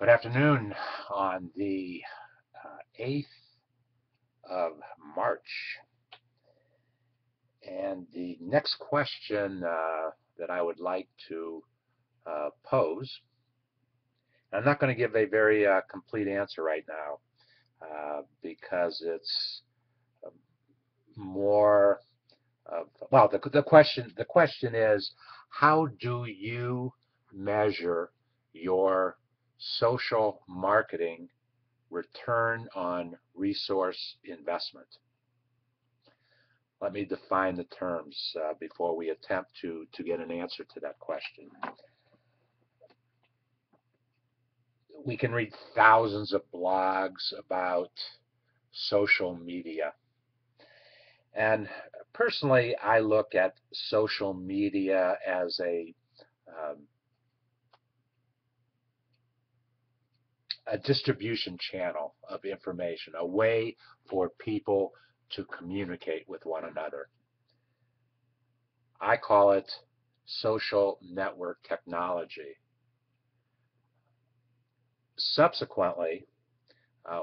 Good afternoon on the 8th of March. And the next question that I would like to pose, I'm not going to give a very complete answer right now because it's more of, well, the question is, how do you measure your social marketing return on resource investment? Let me define the terms before we attempt to get an answer to that question. We can read thousands of blogs about social media. And personally, I look at social media as um, a distribution channel of information, a way for people to communicate with one another. I call it social network technology. Subsequently,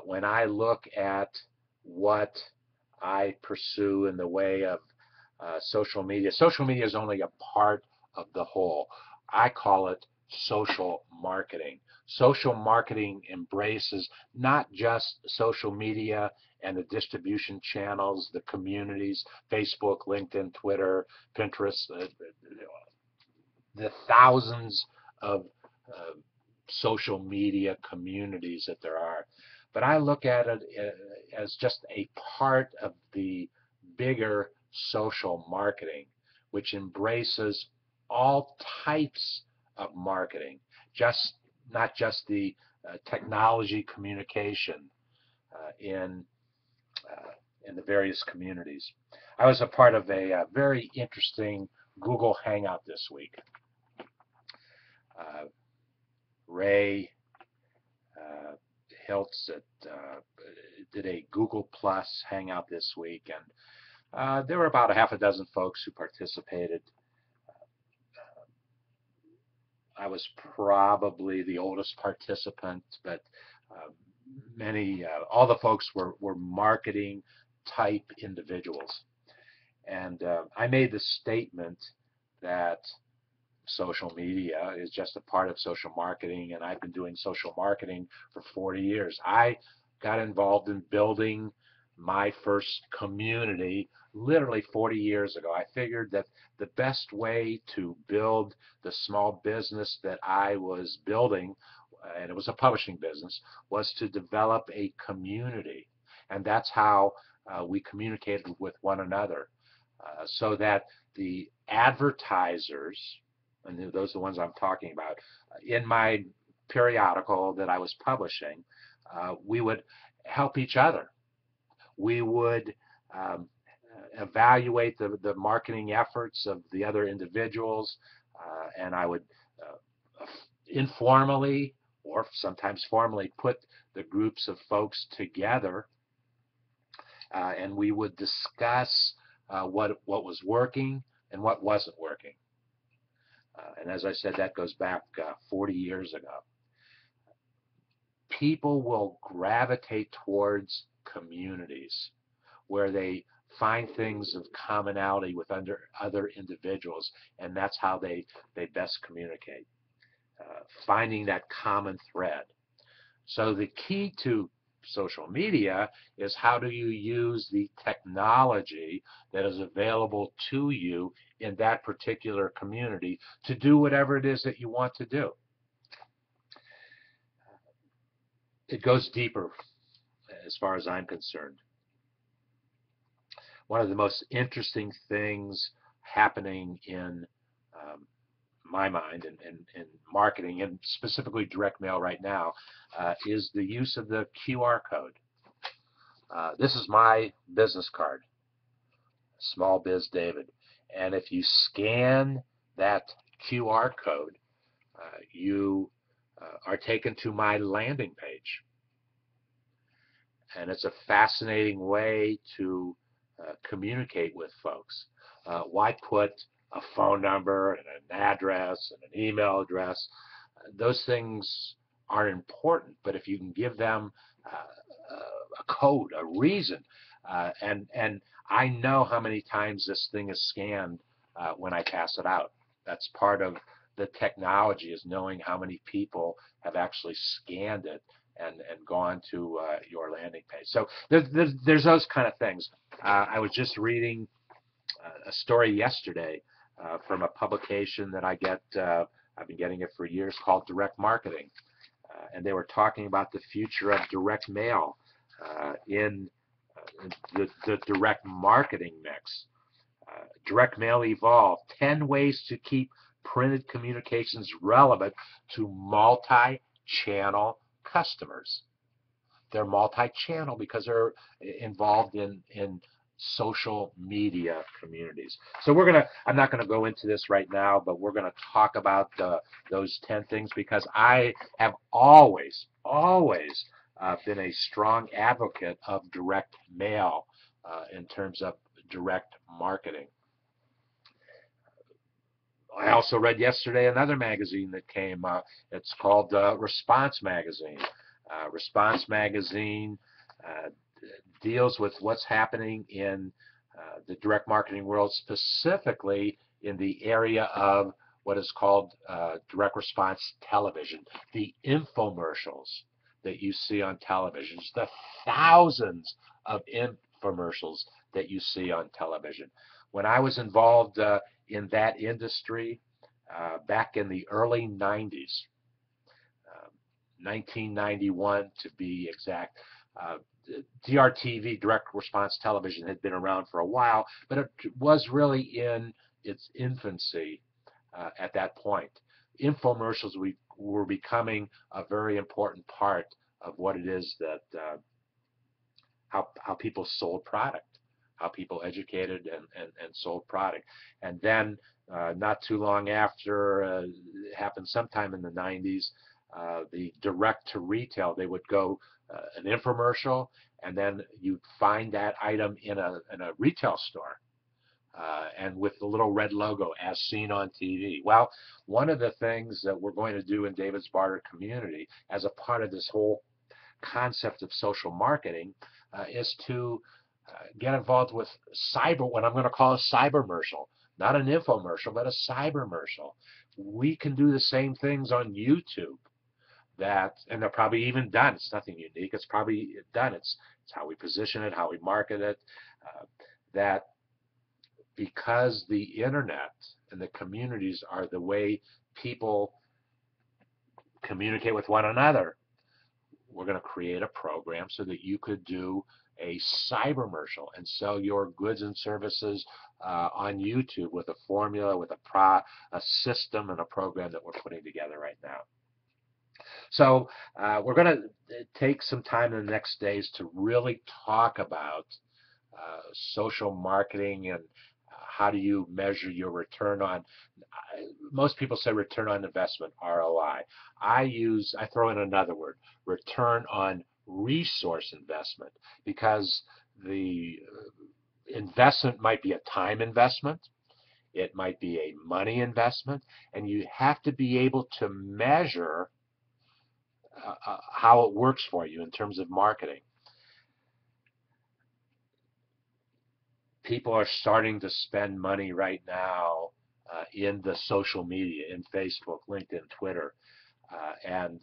when I look at what I pursue in the way of social media is only a part of the whole. I call it social marketing. Social marketing embraces not just social media and the distribution channels, the communities, Facebook, LinkedIn, Twitter, Pinterest, the thousands of uh, social media communities that there are. But I look at it as just a part of the bigger social marketing, which embraces all types of marketing, just not just the technology communication in in the various communities. I was a part of a very interesting Google Hangout this week. Uh, Ray uh, Hiltz did a Google Plus Hangout this week, and there were about a half a dozen folks who participated. I was probably the oldest participant, but uh, all the folks were marketing type individuals. And I made the statement that social media is just a part of social marketing, and I've been doing social marketing for 40 years. I got involved in building my first community literally 40 years ago. I figured that the best way to build the small business that I was building, and it was a publishing business, was to develop a community. And that's how we communicated with one another, so that the advertisers, and those are the ones I'm talking about, in my periodical that I was publishing, we would help each other. We would um, evaluate the marketing efforts of the other individuals, and I would informally or sometimes formally put the groups of folks together, and we would discuss what was working and what wasn't working. And as I said, that goes back 40 years ago. People will gravitate towards communities where they find things of commonality with other individuals, and that's how they best communicate, finding that common thread. So the key to social media is, how do you use the technology that is available to you in that particular community to do whatever it is that you want to do. It goes deeper as far as I'm concerned. One of the most interesting things happening in my mind in marketing, and specifically direct mail right now, is the use of the QR code. This is my business card, Small Biz David. And if you scan that QR code, you are taken to my landing page. And it's a fascinating way to communicate with folks. Why put a phone number and an address and an email address? Those things are important, but if you can give them a code, a reason, and I know how many times this thing is scanned when I pass it out. That's part of the technology, is knowing how many people have actually scanned it and gone to your landing page. So there's those kind of things. I was just reading a story yesterday from a publication that I get. I've been getting it for years, called Direct Marketing, and they were talking about the future of direct mail in the direct marketing mix. Direct mail evolved 10 ways to keep printed communications relevant to multi-channel customers. They're multi-channel because they're involved in social media communities. So I'm not gonna go into this right now, but we're gonna talk about those 10 things, because I have always been a strong advocate of direct mail in terms of direct marketing. I also read yesterday another magazine that came. It's called Response Magazine. Response Magazine deals with what's happening in the direct marketing world, specifically in the area of what is called direct response television, the infomercials that you see on television, the thousands of infomercials that you see on television. When I was involved in that industry back in the early 90s, 1991 to be exact, DRTV, direct response television, had been around for a while, but it was really in its infancy at that point. Infomercials were becoming a very important part of what it is that how people sold product, how people educated and sold product. And then not too long after, it happened sometime in the 90s, the direct to retail, they would go an infomercial, and then you'd find that item in a retail store. And with the little red logo, as seen on TV. Well, one of the things that we're going to do in David's Barter community as a part of this whole concept of social marketing is to get involved with what I'm going to call a cybermercial. Not an infomercial, but a cybermercial. We can do the same things on YouTube. And they're probably even done. It's nothing unique. It's probably done. It's how we position it, how we market it. That because the internet and the communities are the way people communicate with one another, we're going to create a program so that you could do a cybermercial and sell your goods and services on YouTube with a formula, with a system and a program that we're putting together right now. So we're going to take some time in the next days to really talk about social marketing and how do you measure your return on, most people say return on investment, ROI. I throw in another word, return on resource investment, because the investment might be a time investment, it might be a money investment, and you have to be able to measure how it works for you in terms of marketing. People are starting to spend money right now in the social media, in Facebook, LinkedIn, Twitter, and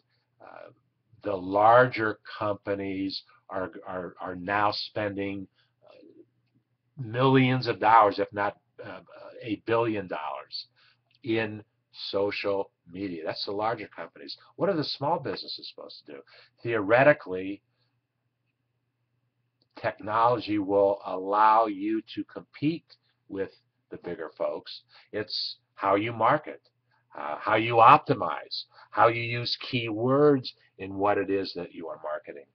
the larger companies are now spending millions of dollars, if not $1 billion, in social media. That's the larger companies. What are the small businesses supposed to do? Theoretically, technology will allow you to compete with the bigger folks. It's how you market, how you optimize, how you use keywords in what it is that you are marketing.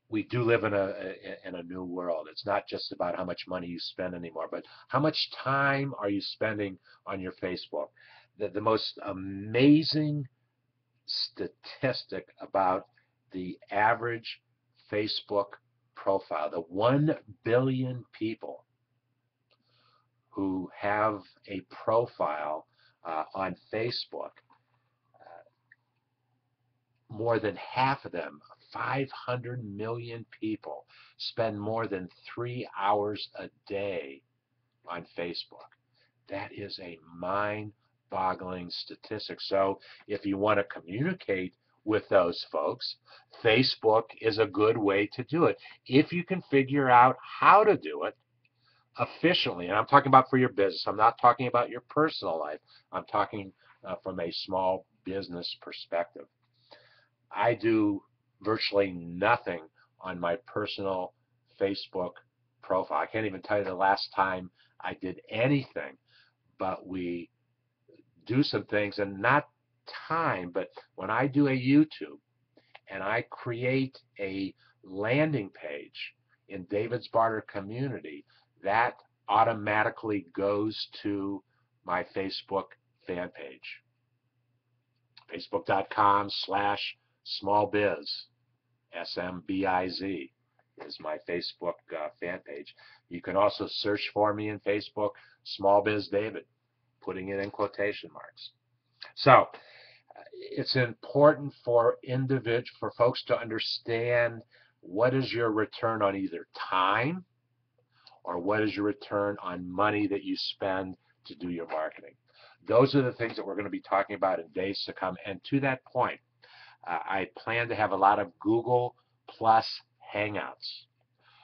We do live in a new world. It's not just about how much money you spend anymore, but how much time are you spending on your Facebook. The most amazing statistic about the average Facebook profile, the 1 billion people who have a profile on Facebook, more than half of them, 500 million people, spend more than 3 hours a day on Facebook. That is a mind-boggling statistic. So if you want to communicate with those folks, Facebook is a good way to do it. If you can figure out how to do it efficiently, and I'm talking about for your business, I'm not talking about your personal life, I'm talking from a small business perspective. I do virtually nothing on my personal Facebook profile. I can't even tell you the last time I did anything, but we do some things, and not time, but when I do a YouTube and I create a landing page in David's Barter Community, that automatically goes to my Facebook fan page. Facebook.com/smallbiz, SMBIZ is my Facebook fan page. You can also search for me in Facebook, Small Biz David, putting it in quotation marks. So it's important for folks to understand what is your return on either time or what is your return on money that you spend to do your marketing. Those are the things that we're going to be talking about in days to come. And to that point, I plan to have a lot of Google Plus Hangouts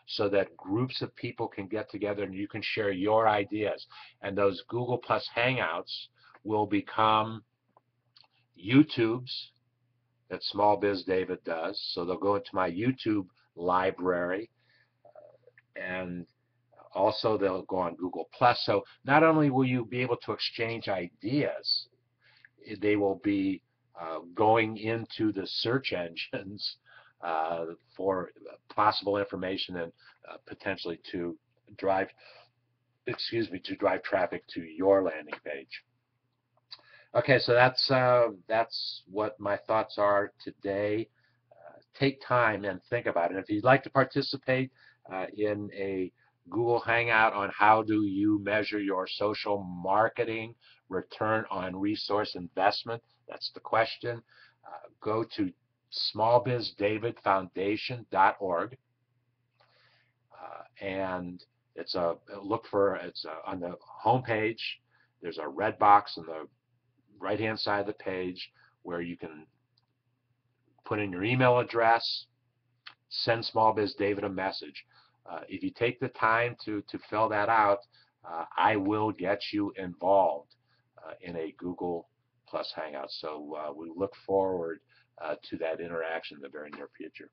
so that groups of people can get together and you can share your ideas. And those Google Plus Hangouts will become YouTubes that Small Biz David does. So they'll go into my YouTube library, and also they'll go on Google Plus. So not only will you be able to exchange ideas, they will be going into the search engines for possible information and potentially to drive traffic to your landing page. Okay, so that's what my thoughts are today. Take time and think about it. If you'd like to participate in a Google Hangout on how do you measure your social marketing return on resource investment, that's the question, go to smallbizdavidfoundation.org and it's on the home page. There's a red box on the right-hand side of the page where you can put in your email address, send Small Biz David a message. If you take the time to fill that out, I will get you involved in a Google Plus Hangout. So we look forward to that interaction in the very near future.